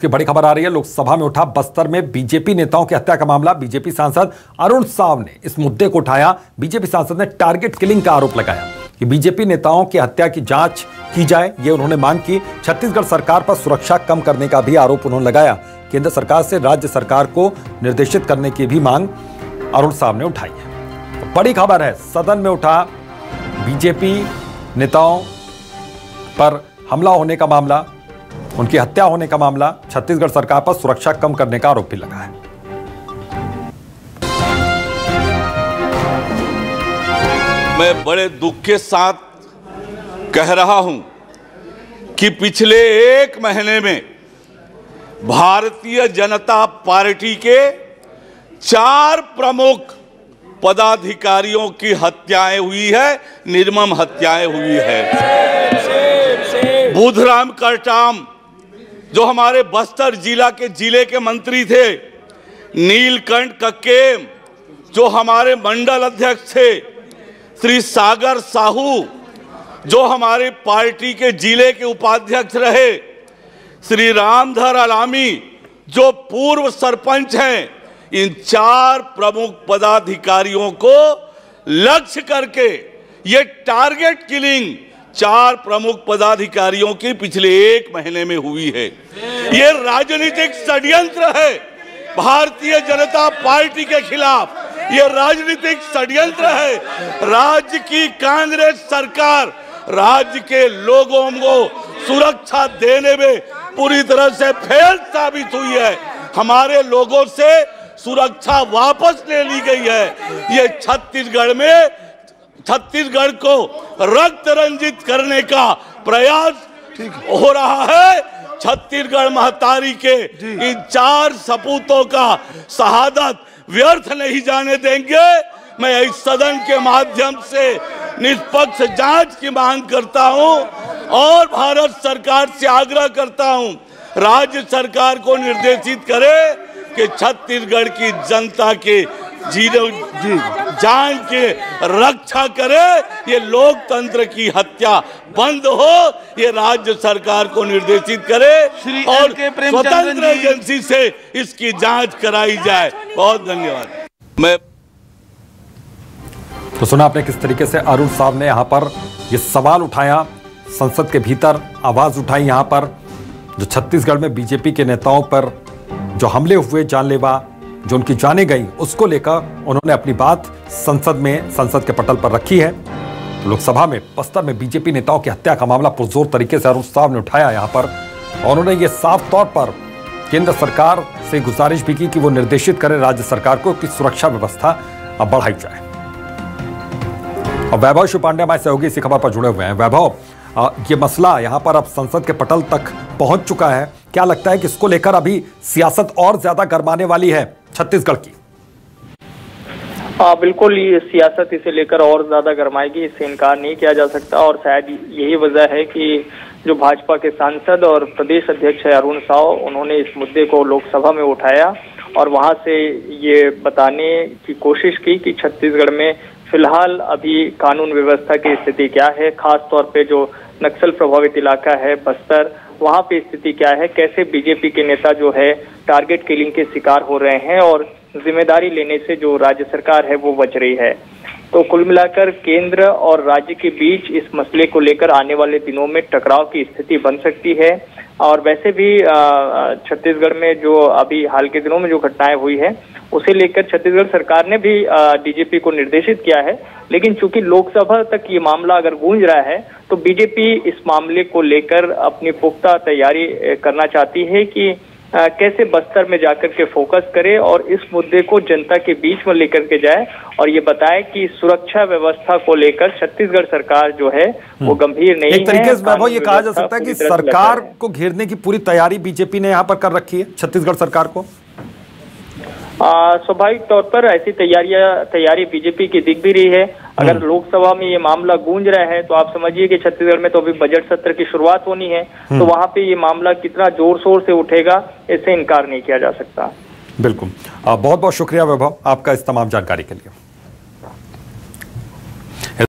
की बड़ी खबर आ रही है। लोकसभा में उठा बस्तर में बीजेपी नेताओं की हत्या का मामला। बीजेपी सांसद अरुण साव ने इस मुद्दे को उठाया। बीजेपी सांसद ने टारगेट किलिंग का आरोप लगाया कि बीजेपी नेताओं की हत्या की जांच की जाए, ये उन्होंने मांग की। छत्तीसगढ़ सरकार पर सुरक्षा कम करने का भी आरोप उन्होंने लगाया। केंद्र सरकार से राज्य सरकार को निर्देशित करने की भी मांग अरुण साव ने उठाई है। तो बड़ी खबर है, सदन में उठा बीजेपी नेताओं पर हमला होने का मामला, उनकी हत्या होने का मामला। छत्तीसगढ़ सरकार पर सुरक्षा कम करने का आरोप भी लगा है। मैं बड़े दुख के साथ कह रहा हूं कि पिछले एक महीने में भारतीय जनता पार्टी के 4 प्रमुख पदाधिकारियों की हत्याएं हुई है, निर्मम हत्याएं हुई है। बुधराम करटाम जो हमारे बस्तर जिले के मंत्री थे, नीलकंठ कक्केम जो हमारे मंडल अध्यक्ष थे, श्री सागर साहू जो हमारे पार्टी के जिले के उपाध्यक्ष रहे, श्री रामधर अलामी जो पूर्व सरपंच हैं, इन 4 प्रमुख पदाधिकारियों को लक्ष्य करके ये टारगेट किलिंग 4 प्रमुख पदाधिकारियों की पिछले एक महीने में हुई है। ये राजनीतिक षड्यंत्र है भारतीय जनता पार्टी के खिलाफ। ये राजनीतिक षड्यंत्र है। राज्य की कांग्रेस सरकार राज्य के लोगों को सुरक्षा देने में पूरी तरह से फेल साबित हुई है। हमारे लोगों से सुरक्षा वापस ले ली गई है। ये छत्तीसगढ़ को रक्त रंजित करने का प्रयास हो रहा है। छत्तीसगढ़ महतारी के इन 4 सपूतों का शहादत व्यर्थ नहीं जाने देंगे। मैं इस सदन के माध्यम से निष्पक्ष जांच की मांग करता हूं और भारत सरकार से आग्रह करता हूं, राज्य सरकार को निर्देशित करे कि छत्तीसगढ़ की जनता के जान के रक्षा करे। ये लोकतंत्र की हत्या बंद हो, ये राज्य सरकार को निर्देशित करे और स्वतंत्र एजेंसी से इसकी जांच कराई जाए। बहुत धन्यवाद। मैं तो सुना आपने किस तरीके से अरुण साव ने यहाँ पर ये सवाल उठाया, संसद के भीतर आवाज उठाई। यहाँ पर जो छत्तीसगढ़ में बीजेपी के नेताओं पर जो हमले हुए, जानलेवा जो उनकी जाने गई, उसको लेकर उन्होंने अपनी बात संसद के पटल पर रखी है। लोकसभा में बस्तर में बीजेपी नेताओं की हत्या का मामला पुरजोर तरीके से अरुण साव ने उठाया यहाँ पर, और उन्होंने ये साफ तौर पर केंद्र सरकार से गुजारिश भी की कि वो निर्देशित करे राज्य सरकार को कि सुरक्षा व्यवस्था अब बढ़ाई जाए। और वैभव शिव पांडे हमारे सहयोगी इसी खबर पर जुड़े हुए हैं। वैभव, ये मसला यहाँ पर अब संसद के पटल तक पहुंच चुका है। क्या लगता है कि इसको लेकर अभी सियासत और ज्यादा गरमाने वाली है छत्तीसगढ़ की? बिल्कुल, ये सियासत इसे लेकर और ज्यादा गरमाएगी, इससे इनकार नहीं किया जा सकता। और शायद यही वजह है कि जो भाजपा के सांसद और प्रदेश अध्यक्ष है अरुण साव, उन्होंने इस मुद्दे को लोकसभा में उठाया और वहां से ये बताने की कोशिश की कि छत्तीसगढ़ में फिलहाल अभी कानून व्यवस्था की स्थिति क्या है, खास तौर पे जो नक्सल प्रभावित इलाका है बस्तर, वहां पे स्थिति क्या है, कैसे बीजेपी के नेता जो है टारगेट किलिंग के शिकार हो रहे हैं और जिम्मेदारी लेने से जो राज्य सरकार है वो बच रही है। तो कुल मिलाकर केंद्र और राज्य के बीच इस मसले को लेकर आने वाले दिनों में टकराव की स्थिति बन सकती है। और वैसे भी छत्तीसगढ़ में जो अभी हाल के दिनों में जो घटनाएं हुई है, उसे लेकर छत्तीसगढ़ सरकार ने भी डीजीपी को निर्देशित किया है। लेकिन चूंकि लोकसभा तक ये मामला अगर गूंज रहा है, तो बीजेपी इस मामले को लेकर अपनी पुख्ता तैयारी करना चाहती है कि कैसे बस्तर में जाकर के फोकस करे और इस मुद्दे को जनता के बीच में लेकर के जाए और ये बताए कि सुरक्षा व्यवस्था को लेकर छत्तीसगढ़ सरकार जो है वो गंभीर नहीं है। एक तरीके से वैभव ये कहा जा सकता है कि सरकार को घेरने की पूरी तैयारी बीजेपी ने यहाँ पर कर रखी है छत्तीसगढ़ सरकार को। स्वाभाविक तौर पर ऐसी तैयारी बीजेपी की दिख भी रही है। अगर लोकसभा में ये मामला गूंज रहा है तो आप समझिए कि छत्तीसगढ़ में तो अभी बजट सत्र की शुरुआत होनी है, तो वहां पे ये मामला कितना जोर शोर से उठेगा, इससे इनकार नहीं किया जा सकता। बिल्कुल, बहुत बहुत शुक्रिया वैभव आपका इस तमाम जानकारी के लिए।